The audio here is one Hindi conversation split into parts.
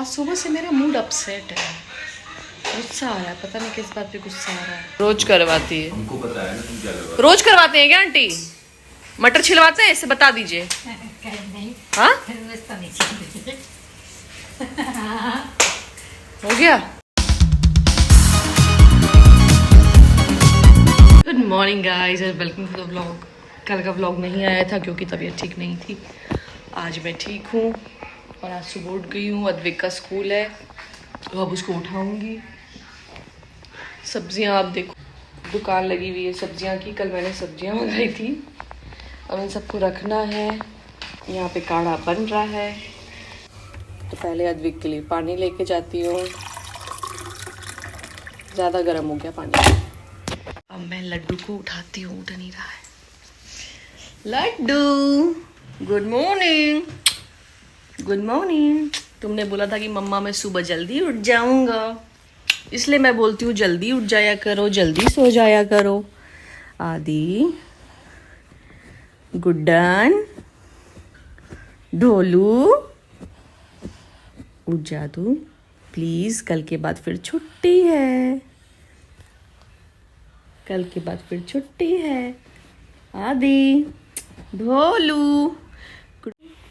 आज सुबह से मेरा मूड अपसेट है, गुस्सा आ रहा है, पता नहीं किस बात पे गुस्सा आ रहा है। रोज करवाती है, हमको पता है ना तुम क्या करवा। रोज करवाते हैं क्या आंटी? मटर छिलवाते हैं, इससे बता दीजिए। हाँ हो गया। Good morning guys and welcome to the vlog. कल का व्लॉग नहीं आया था क्योंकि तबीयत ठीक नहीं थी। आज मैं ठीक हूँ और आज सुबह उठ गई हूँ। अद्विक का स्कूल है तो अब उसको उठाऊंगी। सब्जियाँ आप देखो, दुकान लगी हुई है सब्जियाँ की। कल मैंने सब्जियाँ मंगाई थी, अब इन सबको रखना है। यहाँ पे काढ़ा बन रहा है तो पहले अद्विक के लिए पानी लेके जाती हूँ। ज़्यादा गर्म हो गया पानी। अब मैं लड्डू को उठाती हूँ, उठ नहीं रहा है। Laddu good morning, good morning. तुमने बोला था कि मम्मा मैं सुबह जल्दी उठ जाऊंगा, इसलिए मैं बोलती हूँ जल्दी उठ जाया करो, जल्दी सो जाया करो। आदि, गुड्डन, ढोलू, उठ जा तू प्लीज। कल के बाद फिर छुट्टी है, कल के बाद फिर छुट्टी है। आदि, ढोलू।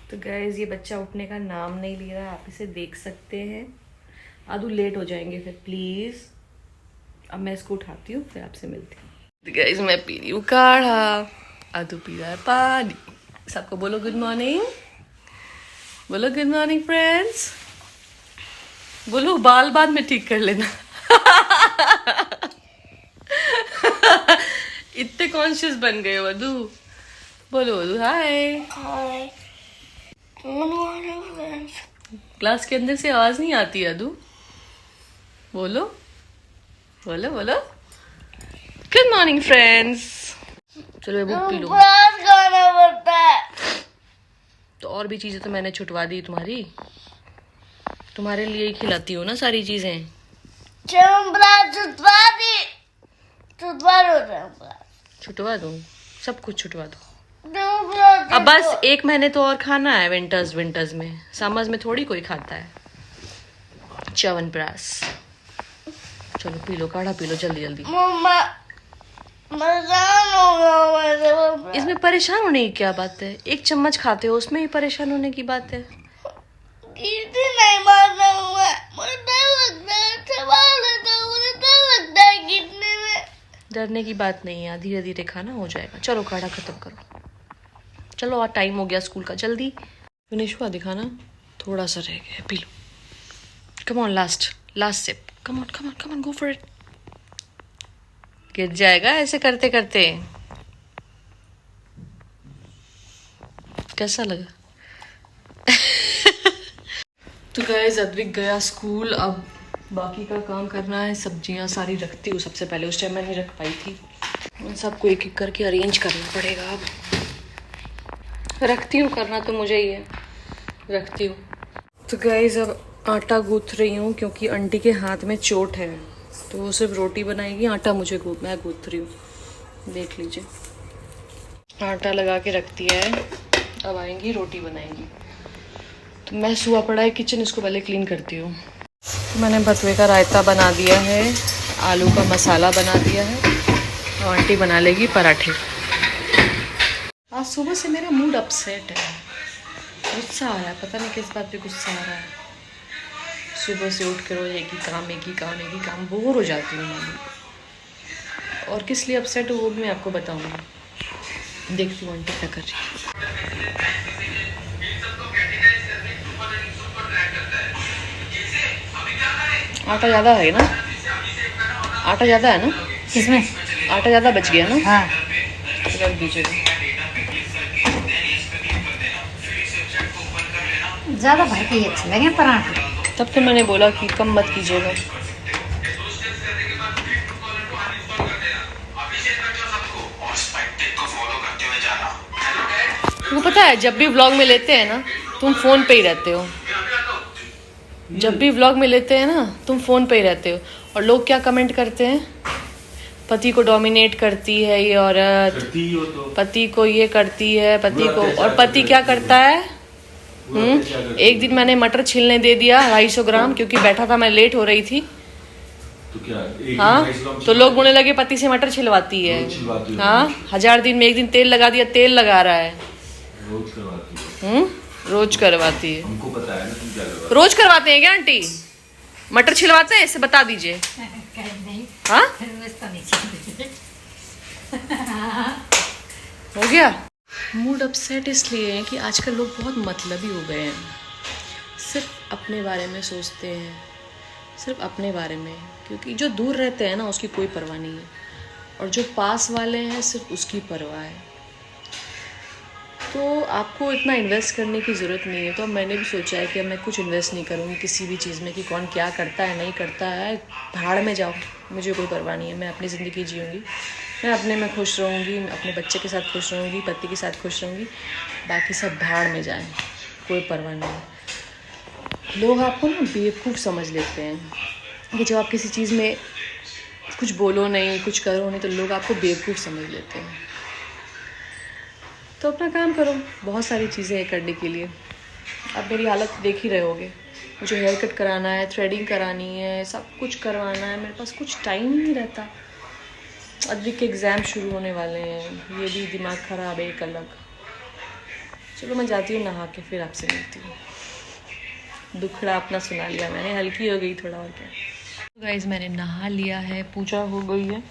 तो गाइस ये बच्चा उठने का नाम नहीं ले रहा, आप इसे देख सकते हैं। आदू लेट हो जाएंगे फिर प्लीज। अब मैं इसको उठाती हूँ, फिर आपसे मिलती हूँ। तो गाइस मैं पी रही हूँ काढ़ा, आदू पी रहा है पानी। सबको बोलो गुड मॉर्निंग, बोलो गुड मॉर्निंग फ्रेंड्स। बोलो बाल बाद में ठीक कर लेना। इतने कॉन्शियस बन गए हो अदू। बोलो अदू हाय। क्लास के अंदर से आवाज नहीं आती अदू। बोलो बोलो बोलो गुड मॉर्निंग फ्रेंड्स। चलो बुक पी लो। तो और भी चीजें तो मैंने छुटवा दी तुम्हारी, तुम्हारे लिए ही खिलाती हूँ ना सारी चीजें। छुटवा दूँ, सब कुछ छुटवा दो। अब बस 1 महीने तो और खाना है विंटर्स में, समर्स में थोड़ी कोई खाता है च्यवनप्राश। चलो पी लो काढ़ा, पी लो जल्दी जल्दी। इसमें परेशान होने की क्या बात है? 1 चम्मच खाते हो, उसमें ही परेशान होने की बात है। डरने की बात नहीं है, धीरे धीरे खाना हो जाएगा। चलो काढ़ा खत्म करो, चलो और टाइम हो गया स्कूल का, जल्दी फिनिश हुआ दिखाना। थोड़ा सा रह गया, पी लो। Come on, last sip. Come on go for it. गिर जाएगा ऐसे करते करते। कैसा लगा? तो गाइस अद्विक गया स्कूल, अब बाकी का काम करना है। सब्जियां सारी रखती हूँ सबसे पहले, उस टाइम मैं नहीं रख पाई थी। सबको एक एक करके अरेंज करना पड़ेगा। अब रखती हूँ, करना तो मुझे ही है, रखती हूँ। तो गाइस अब आटा गूंथ रही हूँ क्योंकि आंटी के हाथ में चोट है, तो वो सिर्फ रोटी बनाएगी, आटा मैं गूंथ रही हूँ। देख लीजिए आटा लगा के रख दिया है, अब आएंगी रोटी बनाएंगी। तो मैं सुबह पड़ा है किचन, इसको पहले क्लीन करती हूँ। मैंने बथुए का रायता बना दिया है, आलू का मसाला बना दिया है और आंटी बना लेगी पराठे। आज सुबह से मेरा मूड अपसेट है, गुस्सा आ रहा है, पता नहीं किस बात पे गुस्सा आ रहा है। सुबह से उठ कर एक ही काम, बोर हो जाती हूँ मैं। और किस लिए अपसेट हो वो भी मैं आपको बताऊँगी। देखती हूँ आंटी क्या कर रही है। आटा ज़्यादा है ना? आटा ज़्यादा है ना इसमें? आटा ज़्यादा बच गया ना? हाँ, रख दीजिए। ज़्यादा भर के अच्छे लगे पराठे। तब तो मैंने बोला कि कम मत कीजिएगा। वो पता है जब भी व्लॉग में लेते हैं ना तुम फ़ोन पे ही रहते हो। जब भी व्लॉग में लेते हैं ना तुम फ़ोन पे ही रहते हो। और लोग क्या कमेंट करते हैं? पति को डोमिनेट करती है ये औरत, पति को ये करती है, पति को। और पति क्या करता है? एक दिन मैंने मटर छीलने दे दिया 250 ग्राम, क्योंकि बैठा था मैं, लेट हो रही थी। तो क्या एक हाँ, तो लोग बोलने लगे पति से मटर छिलवाती है। रोज छिलवाती हो? हाँ, 1000 दिन में एक दिन तेल लगा दिया, तेल लगा रहा है। रोज करवाती है। रोज करवाती है। हमको पता है ना तुम क्या करवाती रोज करवाते हैं क्या आंटी? मटर छिलवाते हैं, इसे बता दीजिए। नहीं हाँ, रोज तो नहीं चलती। हो गया। मूड अपसेट इसलिए है कि आजकल लोग बहुत मतलबी हो गए हैं, सिर्फ अपने बारे में सोचते हैं, सिर्फ अपने बारे में। क्योंकि जो दूर रहते हैं ना, उसकी कोई परवाह नहीं है, और जो पास वाले हैं सिर्फ उसकी परवाह है। तो आपको इतना इन्वेस्ट करने की ज़रूरत नहीं है। तो अब मैंने भी सोचा है कि अब मैं कुछ इन्वेस्ट नहीं करूँगी किसी भी चीज़ में, कि कौन क्या करता है नहीं करता है, भाड़ में जाओ, मुझे कोई परवाह नहीं है। मैं अपनी ज़िंदगी जीऊँगी, मैं अपने में खुश रहूँगी, अपने बच्चे के साथ खुश रहूँगी, पति के साथ खुश रहूँगी, बाकी सब भाड़ में जाए, कोई परवाह नहीं है। लोग आपको ना बेवकूफ़ समझ लेते हैं कि जब आप किसी चीज़ में कुछ बोलो नहीं, कुछ करो नहीं, तो लोग आपको बेवकूफ़ समझ लेते हैं। तो अपना काम करो, बहुत सारी चीज़ें हैं करने के लिए। आप मेरी हालत देख ही रहे होगे, मुझे हेयर कट कराना है, थ्रेडिंग करानी है, सब कुछ करवाना है, मेरे पास कुछ टाइम ही नहीं रहता। अद्विक के एग्ज़ाम शुरू होने वाले हैं, ये भी दिमाग ख़राब है एक अलग। चलो मैं जाती हूँ नहा के, फिर आपसे मिलती हूँ। दुखड़ा अपना सुना लिया मैंने, हल्की हो गई थोड़ा, और क्या। गाइस, मैंने नहा लिया है, पूजा हो गई है,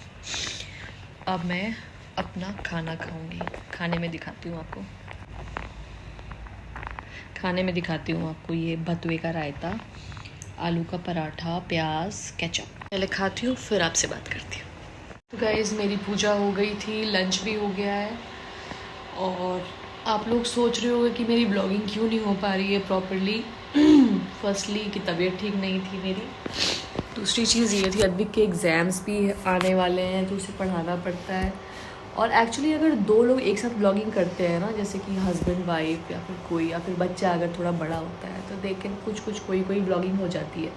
अब मैं अपना खाना खाऊंगी। खाने में दिखाती हूँ आपको, ये भतुए का रायता, आलू का पराठा, प्याज, केचप। पहले खाती हूँ, फिर आपसे बात करती हूँ। तो गाइस, मेरी पूजा हो गई थी, लंच भी हो गया है, और आप लोग सोच रहे होंगे कि मेरी ब्लॉगिंग क्यों नहीं हो पा रही है प्रॉपरली। फर्स्टली कि तबीयत ठीक नहीं थी मेरी, दूसरी चीज़ ये थी अद्विक के एग्ज़ाम्स भी आने वाले हैं, तो उसे पढ़ाना पड़ता है। और एक्चुअली अगर दो लोग एक साथ ब्लॉगिंग करते हैं ना, जैसे कि हस्बैंड वाइफ या फिर कोई, या फिर बच्चा अगर थोड़ा बड़ा होता है, तो देखें कुछ कोई ब्लॉगिंग हो जाती है।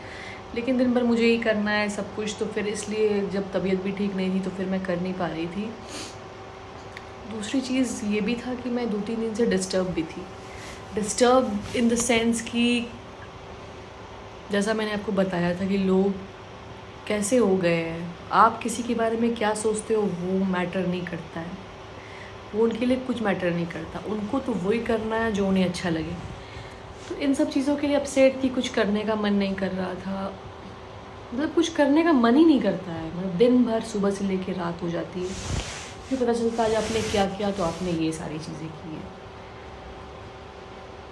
लेकिन दिन भर मुझे ही करना है सब कुछ, तो फिर इसलिए जब तबीयत भी ठीक नहीं थी तो फिर मैं कर नहीं पा रही थी। दूसरी चीज़ ये भी था कि मैं 2-3 दिन से डिस्टर्ब भी थी। डिस्टर्ब इन द सेंस कि जैसा मैंने आपको बताया था कि लोग कैसे हो गए हैं, आप किसी के बारे में क्या सोचते हो वो मैटर नहीं करता है, वो उनके लिए कुछ मैटर नहीं करता, उनको तो वही करना है जो उन्हें अच्छा लगे। तो इन सब चीज़ों के लिए अपसेट थी, कुछ करने का मन नहीं कर रहा था, मतलब कुछ करने का मन ही नहीं करता है। मतलब दिन भर सुबह से लेकर रात हो जाती है, फिर पता चलता है आज आपने क्या किया, तो आपने ये सारी चीज़ें की हैं।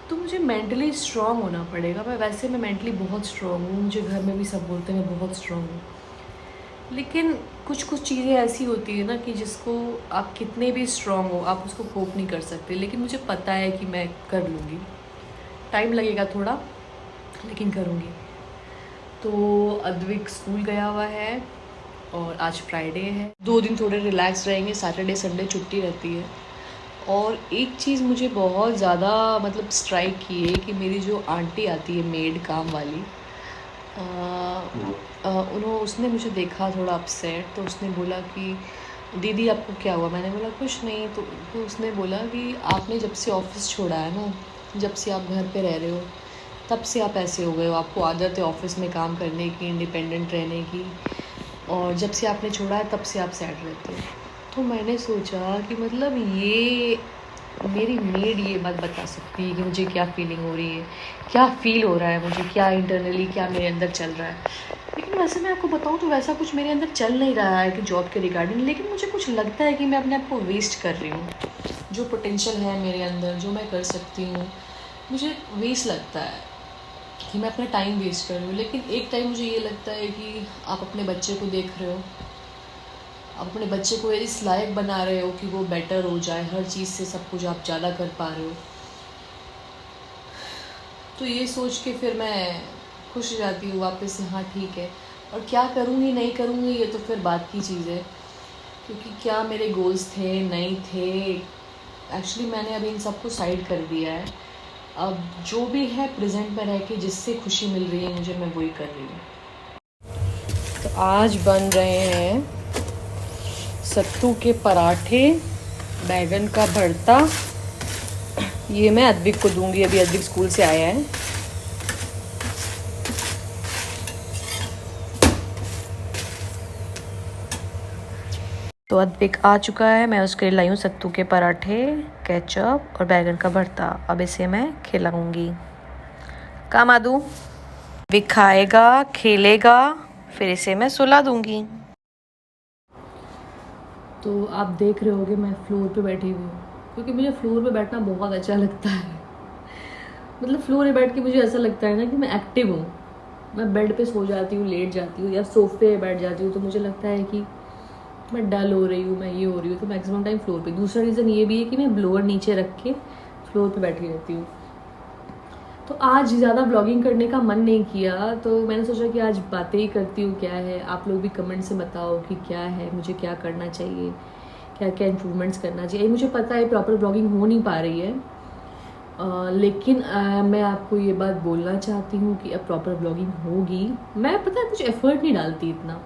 तो मुझे मेंटली स्ट्रॉन्ग होना पड़ेगा। वैसे मैं मेंटली बहुत स्ट्रॉन्ग हूँ, मुझे घर में भी सब बोलते हैं मैं बहुत स्ट्रॉन्ग हूँ, लेकिन कुछ चीज़ें ऐसी होती है ना कि जिसको आप कितने भी स्ट्रॉन्ग हो, आप उसको कोप नहीं कर सकते। लेकिन मुझे पता है कि मैं कर लूँगी, टाइम लगेगा थोड़ा, लेकिन करूँगी। तो अद्विक स्कूल गया हुआ है, और आज फ्राइडे है, 2 दिन थोड़े रिलैक्स रहेंगे, सैटरडे संडे छुट्टी रहती है। और एक चीज़ मुझे बहुत ज़्यादा मतलब स्ट्राइक की है कि मेरी जो आंटी आती है मेड काम वाली, उसने मुझे देखा थोड़ा अपसेट, तो उसने बोला कि दीदी आपको क्या हुआ। मैंने बोला कुछ नहीं। तो उसने बोला कि आपने जब से ऑफिस छोड़ा है ना, जब से आप घर पे रह रहे हो, तब से आप ऐसे हो गए हो, आपको आदत है ऑफिस में काम करने की, इंडिपेंडेंट रहने की, और जब से आपने छोड़ा है तब से आप सैड रहते हो। तो मैंने सोचा कि मतलब ये मेरी मेड ये बात बता सकती है कि मुझे क्या फीलिंग हो रही है, क्या फ़ील हो रहा है मुझे, क्या इंटरनली क्या मेरे अंदर चल रहा है। लेकिन वैसे मैं आपको बताऊं तो वैसा कुछ मेरे अंदर चल नहीं रहा है कि जॉब के रिगार्डिंग, लेकिन मुझे कुछ लगता है कि मैं अपने आप को वेस्ट कर रही हूँ। जो पोटेंशियल है मेरे अंदर, जो मैं कर सकती हूँ, मुझे वेस्ट लगता है कि मैं अपना टाइम वेस्ट कर रही हूँ। लेकिन एक टाइम मुझे ये लगता है कि आप अपने बच्चे को देख रहे हो, आप अपने बच्चे को इस लायक बना रहे हो कि वो बेटर हो जाए, हर चीज़ से सब कुछ आप ज़्यादा कर पा रहे हो। तो ये सोच के फिर मैं खुश हो जाती हूँ वापस से, हाँ ठीक है। और क्या करूँगी नहीं करूँगी ये तो फिर बात की चीज़ है, क्योंकि क्या मेरे गोल्स थे नहीं थे, एक्चुअली मैंने अभी इन सबको साइड कर दिया है। अब जो भी है प्रेजेंट में रह के जिससे खुशी मिल रही है मुझे, मैं वही कर रही हूँ। तो आज बन रहे हैं सत्तू के पराठे, बैगन का भरता, ये मैं अद्विक को दूंगी, अभी अद्विक स्कूल से आया है। तो अद्विक आ चुका है, मैं उसके लिए लाई हूँ सत्तू के पराठे, केचप और बैगन का भरता। अब इसे मैं खिलाऊंगी। काम आ दूँ? अद्विक खाएगा, खेलेगा, फिर इसे मैं सुला दूंगी। तो आप देख रहे होगे मैं फ्लोर पे बैठी हुई हूँ, क्योंकि मुझे फ्लोर पे बैठना बहुत अच्छा लगता है। मतलब फ्लोर पे बैठ के मुझे ऐसा लगता है ना कि मैं एक्टिव हूँ। मैं बेड पे सो जाती हूँ, लेट जाती हूँ या सोफे पे बैठ जाती हूँ, तो मुझे लगता है कि मैं डल हो रही हूँ, मैं ये हो रही हूँ, तो मैक्सिमम टाइम फ्लोर पे। दूसरा रीज़न ये भी है कि मैं ब्लोअर नीचे रख के फ्लोर पे बैठी रहती हूँ। तो आज ज़्यादा ब्लॉगिंग करने का मन नहीं किया, तो मैंने सोचा कि आज बातें ही करती हूँ। क्या है, आप लोग भी कमेंट से बताओ कि क्या है, मुझे क्या करना चाहिए, क्या क्या इम्प्रूवमेंट्स करना चाहिए। मुझे पता है प्रॉपर ब्लॉगिंग हो नहीं पा रही है, लेकिन मैं आपको ये बात बोलना चाहती हूँ कि अब प्रॉपर ब्लॉगिंग होगी। मैं पता है कुछ एफर्ट नहीं डालती इतना,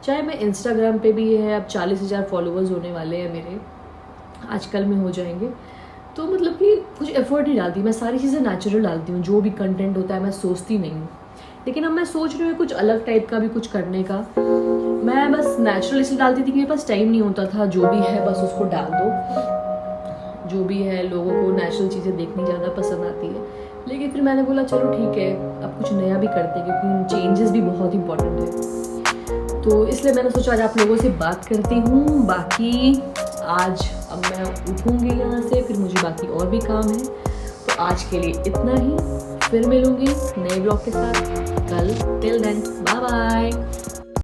चाहे मैं इंस्टाग्राम पे भी है, अब 40,000 फॉलोअर्स होने वाले हैं मेरे, आजकल में हो जाएंगे। तो मतलब कि कुछ एफर्ट नहीं डालती, मैं सारी चीज़ें नेचुरल डालती हूँ। जो भी कंटेंट होता है मैं सोचती नहीं हूँ। लेकिन अब मैं सोच रही हूँ कुछ अलग टाइप का भी कुछ करने का। मैं बस नेचुरल इसलिए डालती थी कि मेरे पास टाइम नहीं होता था, जो भी है बस उसको डाल दो। जो भी है, लोगों को नेचुरल चीज़ें देखनी ज़्यादा पसंद आती है। लेकिन फिर मैंने बोला चलो ठीक है, अब कुछ नया भी करते हैं, क्योंकि चेंजेस भी बहुत इंपॉर्टेंट है। तो इसलिए मैंने सोचा आज आप लोगों से बात करती हूँ। बाकी आज अब मैं उठूँगी यहाँ से, फिर मुझे बाकी और भी काम है। तो आज के लिए इतना ही, फिर मिलूँगी नए ब्लॉग के साथ कल। Till then bye bye.